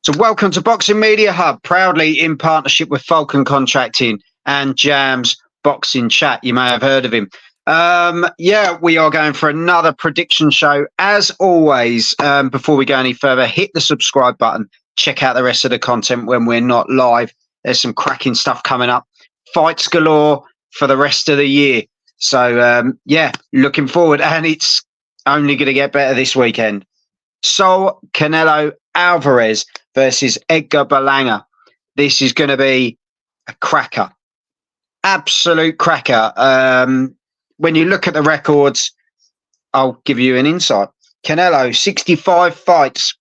So welcome to Boxing Media Hub, proudly in partnership with Falcon Contracting and Jam's Boxing Chat. You may have heard of him. We are going for another prediction show. As always, before we go any further, hit the subscribe button. Check out the rest of the content when we're not live. There's some cracking stuff coming up. Fights galore for the rest of the year. So, looking forward. And it's only going to get better this weekend. Saul, Canelo, Alvarez versus Edgar Berlanga. This is going to be a cracker. Absolute cracker. When you look at the records, I'll give you an insight. Canelo, 65 fights,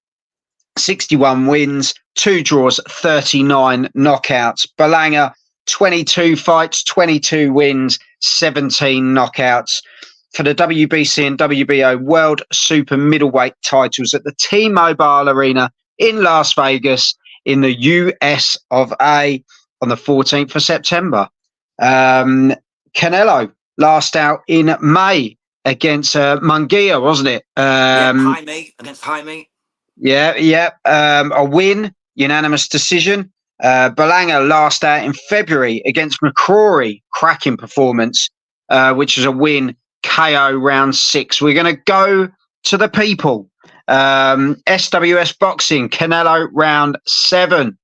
61 wins, 2 draws, 39 knockouts. Berlanga, 22 fights, 22 wins, 17 knockouts. For the WBC and WBO World Super Middleweight titles at the T-Mobile Arena in Las Vegas in the US of A on the 14th of September. Canelo last out in May against Munguia, wasn't it? Against Jaime. A win, unanimous decision. Berlanga last out in February against McCrory, cracking performance, which was a win. KO round 6. We're going to go to the people. SWS Boxing, Canelo round 7.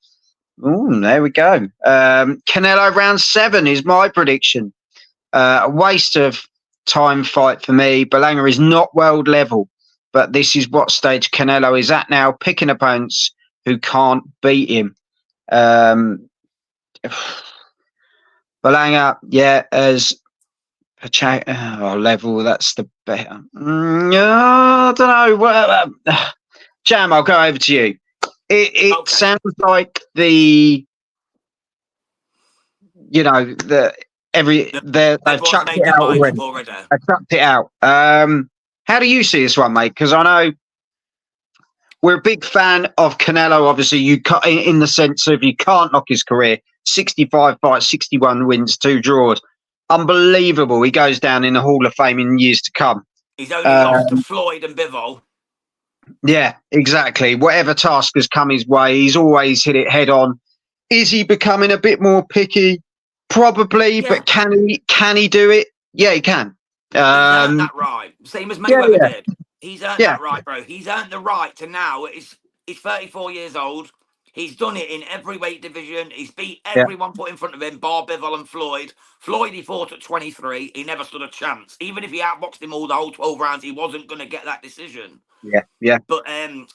Ooh, there we go. Canelo round 7 is my prediction. A waste of time fight for me. Berlanga is not world level, but this is what stage Canelo is at now, picking opponents who can't beat him. Berlanga, as level, that's the better. I don't know. Jam, I'll go over to you. It okay. Sounds like they've chucked it out already. They chucked it out. How do you see this one, mate? Because I know we're a big fan of Canelo. Obviously, in the sense of you can't knock his career. 65 fights, 61 wins, 2 draws. Unbelievable. He goes down in the Hall of Fame in years to come. He's only lost to Floyd and Bivol. Yeah, exactly. Whatever task has come his way, he's always hit it head on. Is he becoming a bit more picky? Probably, but can he do it? Yeah, he can. He's earned that right. Same as Mayweather did. He's earned that right, bro. He's earned the right to now. He's 34 years old. He's done it in every weight division. He's beat everyone put in front of him, bar Bivol and Floyd. Floyd, he fought at 23. He never stood a chance. Even if he outboxed him the whole 12 rounds, he wasn't going to get that decision. Yeah. But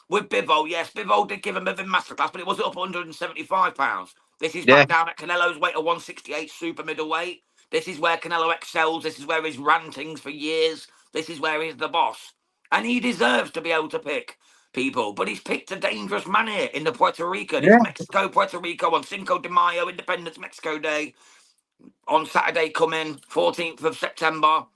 with Bivol, yes, Bivol did give him a bit of a masterclass, but it wasn't up 175 pounds. This is back down at Canelo's weight of 168 super middleweight. This is where Canelo excels. This is where his rantings for years. This is where he's the boss. And he deserves to be able to pick people, but he's picked a dangerous man here in the Puerto Rican. It's Mexico, Puerto Rico on Cinco de Mayo, Independence Mexico Day, on Saturday coming, 14th of September.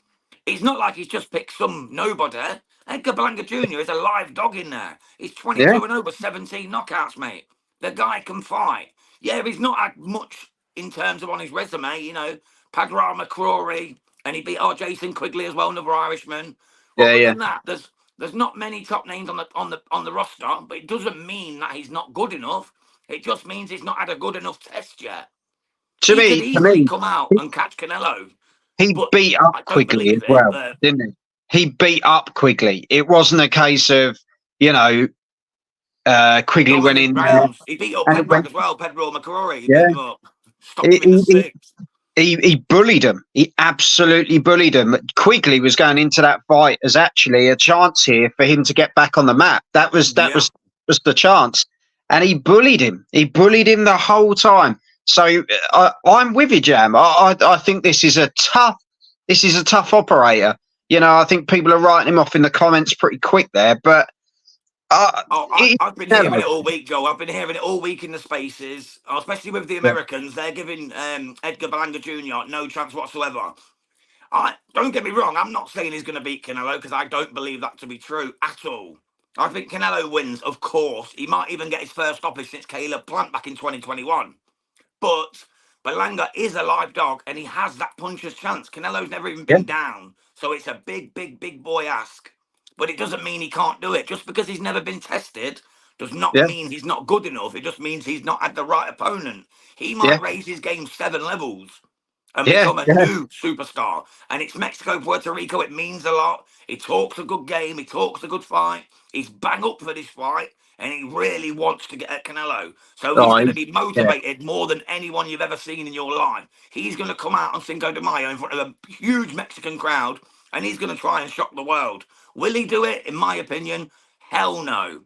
It's not like he's just picked some nobody. Edgar Berlanga Jr. is a live dog in there. He's 22 and over, 17 knockouts, mate. The guy can fight. Yeah, he's not had much in terms of on his resume, Padra McCrory, and he beat Jason Quigley as well, another Irishman. Other than that, there's not many top names on the roster, but it doesn't mean that he's not good enough. It just means he's not had a good enough test yet. He could easily come out and catch Canelo. He beat up Quigley as well, didn't he? He beat up Quigley. It wasn't a case of, Quigley went in there. He beat up Pedro as well, Pedro McCrory. He beat him up. Stopped him in the sixth. He bullied him. He absolutely bullied him. Quigley was going into that fight as actually a chance here for him to get back on the map. That was the chance, and he bullied him. He bullied him the whole time. So I'm with you, Jam. I think this is a tough operator. I think people are writing him off in the comments pretty quick there, but. I've been hearing it all week, Joe. I've been hearing it all week in the spaces, especially with the Americans. They're giving Edgar Berlanga Jr. no chance whatsoever. Don't get me wrong. I'm not saying he's going to beat Canelo because I don't believe that to be true at all. I think Canelo wins, of course. He might even get his first stoppage since Caleb Plant back in 2021. But Berlanga is a live dog and he has that puncher's chance. Canelo's never even been down. So it's a big boy ask. But it doesn't mean he can't do it. Just because he's never been tested does not Yeah. mean he's not good enough. It just means he's not had the right opponent. He Yeah. might raise his game 7 levels and Yeah. become a new superstar. And it's Mexico, Puerto Rico. It means a lot. He talks a good game. He talks a good fight. He's bang up for this fight. And he really wants to get at Canelo. So he's going to be motivated more than anyone you've ever seen in your life. He's going to come out on Cinco de Mayo in front of a huge Mexican crowd. And he's going to try and shock the world. Will he do it? In my opinion, hell no.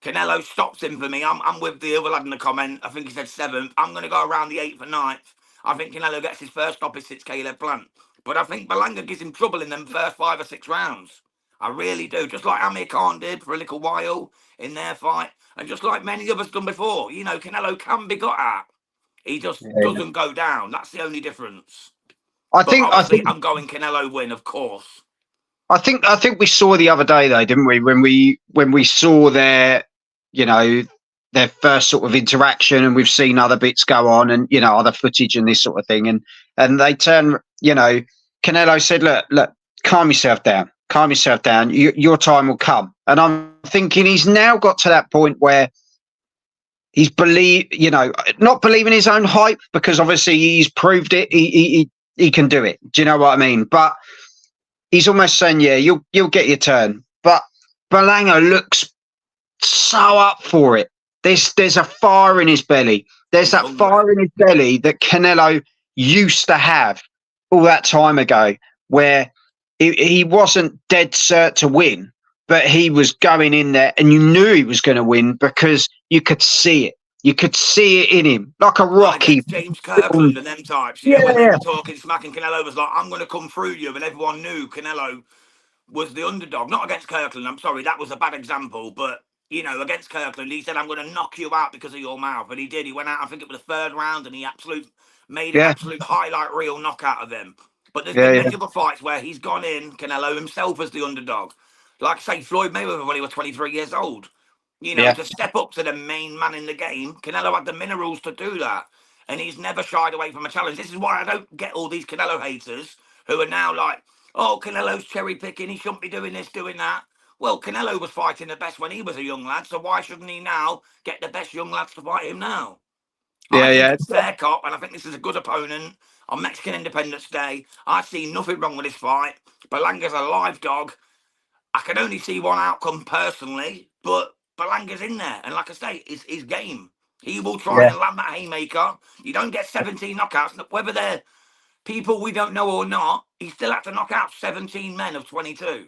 Canelo stops him for me. I'm with the other lad in the comment. I think he said 7th. I'm going to go around the 8th or 9th. I think Canelo gets his first stoppage Caleb Plant. But I think Berlanga gives him trouble in them first 5 or 6 rounds. I really do. Just like Amir Khan did for a little while in their fight. And just like many of us done before. You know, Canelo can be got at. He just doesn't go down. That's the only difference. I think I'm going Canelo win, of course. I think we saw the other day though, didn't we? When we saw their, you know, their first sort of interaction, and we've seen other bits go on, and you know, other footage and this sort of thing, and they turn, you know, Canelo said, look, calm yourself down, your time will come. And I'm thinking he's now got to that point where he's not believing his own hype, because obviously he's proved it, he can do it. Do you know what I mean? But he's almost saying, yeah, you'll get your turn. But Berlanga looks so up for it. There's a fire in his belly. There's that fire in his belly that Canelo used to have all that time ago, where he wasn't dead cert to win, but he was going in there and you knew he was going to win because you could see it. You could see it in him, like a Rocky. James Kirkland and them types. You know, when they were talking smack, and Canelo was like, I'm going to come through you. And everyone knew Canelo was the underdog. Not against Kirkland. I'm sorry, that was a bad example. But, you know, against Kirkland, he said, I'm going to knock you out because of your mouth. And he did. He went out, I think it was the 3rd round, and he made an absolute highlight reel knockout of him. But there's been many other fights where he's gone in, Canelo himself as the underdog. Like, say, Floyd Mayweather when he was 23 years old. You know, to step up to the main man in the game, Canelo had the minerals to do that. And he's never shied away from a challenge. This is why I don't get all these Canelo haters who are now like, oh, Canelo's cherry picking, he shouldn't be doing this, doing that. Well, Canelo was fighting the best when he was a young lad, so why shouldn't he now get the best young lads to fight him now? I think it's fair cop, and I think this is a good opponent on Mexican Independence Day. I see nothing wrong with this fight. Berlanga's a live dog. I can only see one outcome personally, but Berlanga's in there, and like I say, it's his game. He will try and land that haymaker. You don't get 17 knockouts, whether they're people we don't know or not. He still had to knock out 17 men of 22.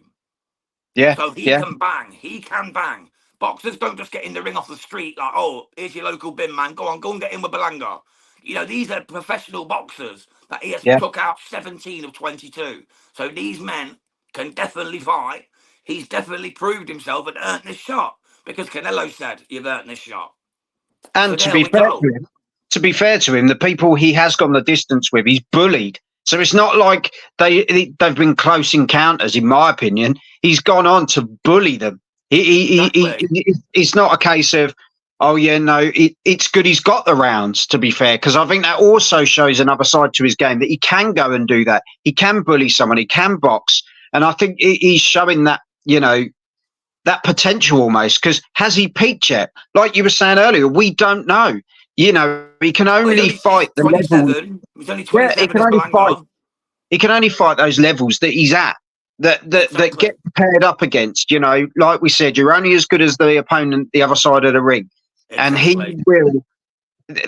Yeah. So he can bang. He can bang. Boxers don't just get in the ring off the street like, oh, here's your local bin man. Go and get in with Berlanga. You know, these are professional boxers that he has took out 17 of 22. So these men can definitely fight. He's definitely proved himself and earned this shot. Because Canelo said, you've earned this shot. And so to be fair to him, the people he has gone the distance with, he's bullied. So it's not like they've been close encounters, in my opinion. He's gone on to bully them. It's not a case of, oh, yeah, no, it's good he's got the rounds, to be fair, because I think that also shows another side to his game, that he can go and do that. He can bully someone. He can box. And I think he's showing that, you know, that potential almost, because has he peaked yet? Like you were saying earlier, we don't know. You know, he can only fight the level. He's only 27. He can only fight those levels that he's at, that get paired up against. You know, like we said, you're only as good as the opponent the other side of the ring, and he will.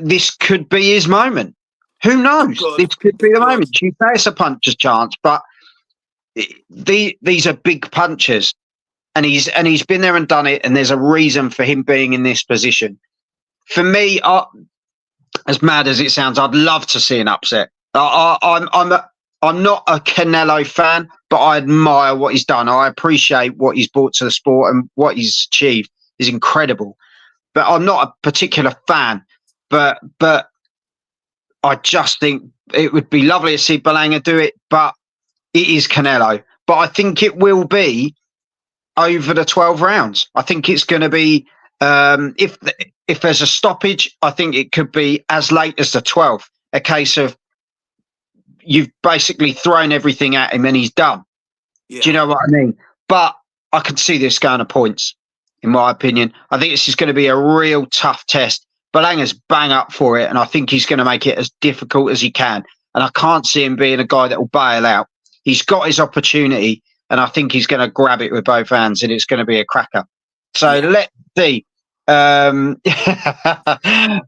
This could be his moment. Who knows? This could be the moment. You say it's a puncher's chance, but these are big punches. And he's been there and done it, and there's a reason for him being in this position. For me, as mad as it sounds, I'd love to see an upset. I'm not a Canelo fan, but I admire what he's done. I appreciate what he's brought to the sport, and what he's achieved is incredible. But I'm not a particular fan. But I just think it would be lovely to see Berlanga do it. But it is Canelo. But I think it will be over the 12 rounds. I think it's going to be, if there's a stoppage, I think it could be as late as the 12th. A case of you've basically thrown everything at him and he's done. Yeah. Do you know what I mean? But I could see this going to points. in my opinion. I think this is going to be a real tough test. Berlanga's bang up for it, and I think he's going to make it as difficult as he can. And I can't see him being a guy that will bail out. He's got his opportunity, and I think he's going to grab it with both hands, and it's going to be a cracker. So let's see. I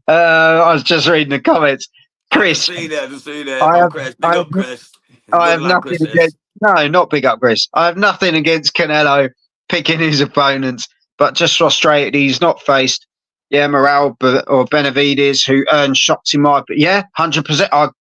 was just reading the comments. Chris. I've just seen it. Chris. Big up, Chris. I have nothing against. No, not big up, Chris. I have nothing against Canelo picking his opponents, but just frustrated he's not faced. Morale or Benavidez, who earned shots in my. But 100%.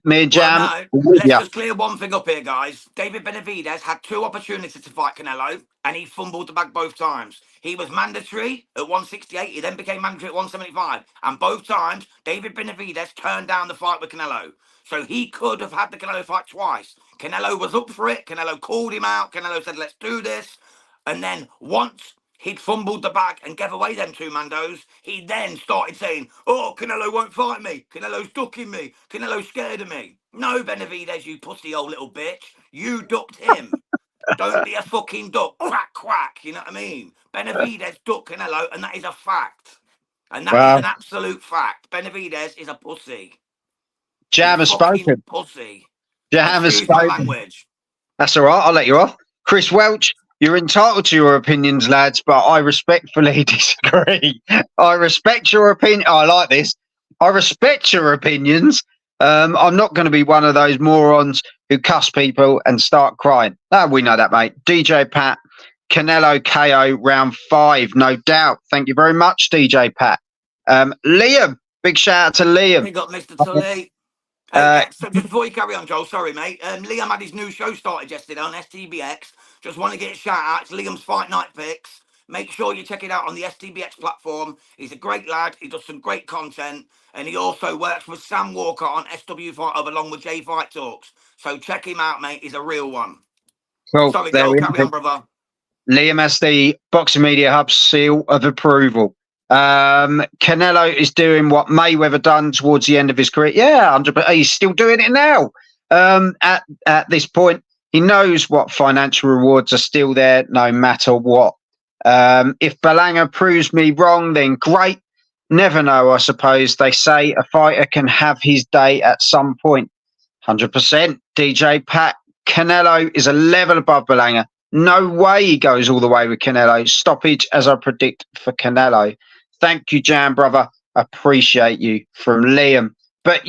Me and Jam. Let's just clear one thing up here, guys. David Benavidez had 2 opportunities to fight Canelo, and he fumbled the bag both times. He was mandatory at 168. He then became mandatory at 175. And both times, David Benavidez turned down the fight with Canelo. So he could have had the Canelo fight twice. Canelo was up for it. Canelo called him out. Canelo said, let's do this. And then once he'd fumbled the bag and gave away them 2 mandos, he then started saying, oh, Canelo won't fight me. Canelo's ducking me. Canelo's scared of me. No, Benavidez, you pussy old little bitch. You ducked him. Don't be a fucking duck. Quack, quack. You know what I mean? Benavidez ducked Canelo, and that is a fact. And that is an absolute fact. Benavidez is a pussy. Jam has spoken. Pussy. Jam has spoken. Language. That's all right. I'll let you off. Chris Welch, you're entitled to your opinions, lads, but I respectfully disagree. I respect your opinion. I like this. I respect your opinions. I'm not going to be one of those morons who cuss people and start crying. We know that, mate. DJ Pat, Canelo KO round 5, no doubt. Thank you very much, DJ Pat. Liam, big shout out to Liam. Big up, Mr. Tully. So just before you carry on, Joel, sorry, mate. Liam had his new show started yesterday on STBX. Just want to get a shout out. It's Liam's Fight Night Picks. Make sure you check it out on the STBX platform. He's a great lad. He does some great content. And he also works with Sam Walker on SW Fight Hub along with J Fight Talks. So check him out, mate. He's a real one. Cool. Sorry, Joel, carry on, brother. Liam has the Boxing Media Hub seal of approval. Canelo is doing what Mayweather done towards the end of his career. 100%. He's still doing it now. At this point, he knows what financial rewards are still there, no matter what. If Berlanga proves me wrong, then great. Never know, I suppose. They say a fighter can have his day at some point. 100%. DJ Pat, Canelo is a level above Berlanga. No way he goes all the way with Canelo. Stoppage, as I predict, for Canelo. Thank you, Jam, brother. Appreciate you. From Liam. But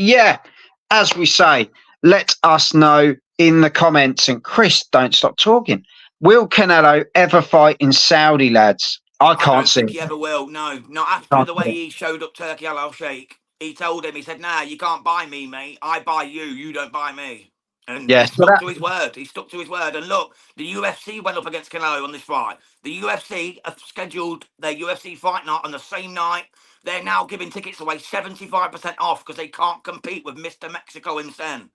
as we say, let us know in the comments. And Chris, don't stop talking. Will Canelo ever fight in Saudi, lads? I don't think he ever will. No, not after the way he showed up Turkey Al Sheikh. He told him, he said, nah, you can't buy me, mate. I buy you. You don't buy me. And he stuck to his word. He stuck to his word. And look, the UFC went up against Canelo on this fight. The UFC have scheduled their UFC fight night on the same night. They're now giving tickets away 75% off because they can't compete with Mr. Mexico in Sen.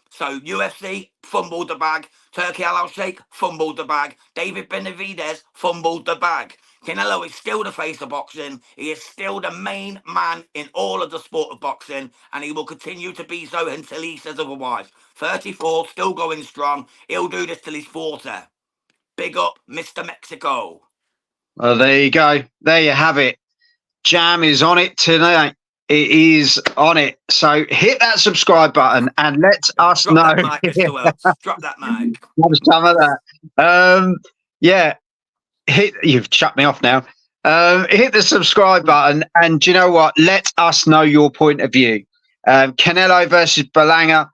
So UFC fumbled the bag. Turkey Al Sheikh fumbled the bag. David Benavidez fumbled the bag. Canelo is still the face of boxing. He is still the main man in all of the sport of boxing, and he will continue to be so until he says otherwise. 34, still going strong. He'll do this till he's 40. Big up, Mr. Mexico. Well, there you go. There you have it. Jam is on it tonight. It is on it. So hit that subscribe button and let us know. Drop that mic, Mr. Welch. Drop that mic. Have some of that. You've shut me off now. Hit the subscribe button, and do you know what? Let us know your point of view. Canelo versus Berlanga.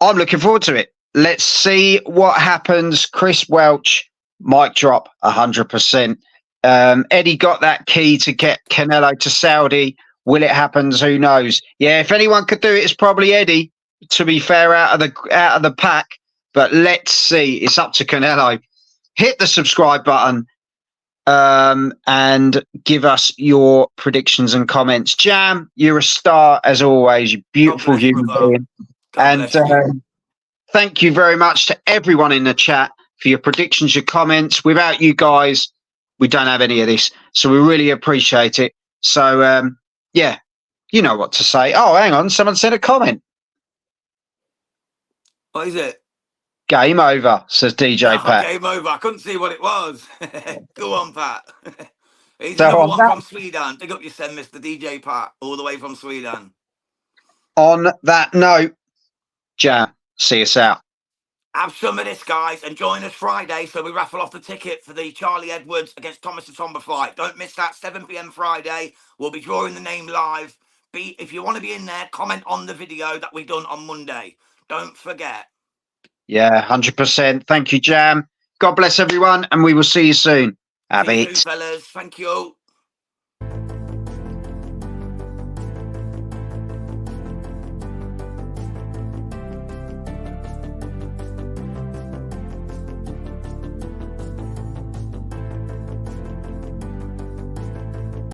I'm looking forward to it. Let's see what happens. Chris Welch, mic drop 100%. Eddie got that key to get Canelo to Saudi. Will it happen? Who knows? Yeah, if anyone could do it, it's probably Eddie. To be fair, out of the pack. But let's see. It's up to Canelo. Hit the subscribe button and give us your predictions and comments. Jam, you're a star as always. You beautiful human being. And thank you very much to everyone in the chat for your predictions, your comments. Without you guys, we don't have any of this. So we really appreciate it. So, you know what to say. Oh, hang on. Someone sent a comment. What is it? Game over, says DJ Pat. Game over. I couldn't see what it was. Go on, Pat. He's So another on one that, from Sweden. Big up yourself, Mr. DJ Pat, all the way from Sweden. on that note, Jam, see us out. Have some of this, guys, and join us Friday so we raffle off the ticket for the Charlie Edwards against Thomas the Tomba fight. Don't miss that, 7 p.m. Friday. We'll be drawing the name live. If you want to be in there, comment on the video that we done on Monday. Don't forget. Yeah, 100%. Thank you, Jam. God bless everyone, and we will see you soon. See you soon, fellas. Thank you.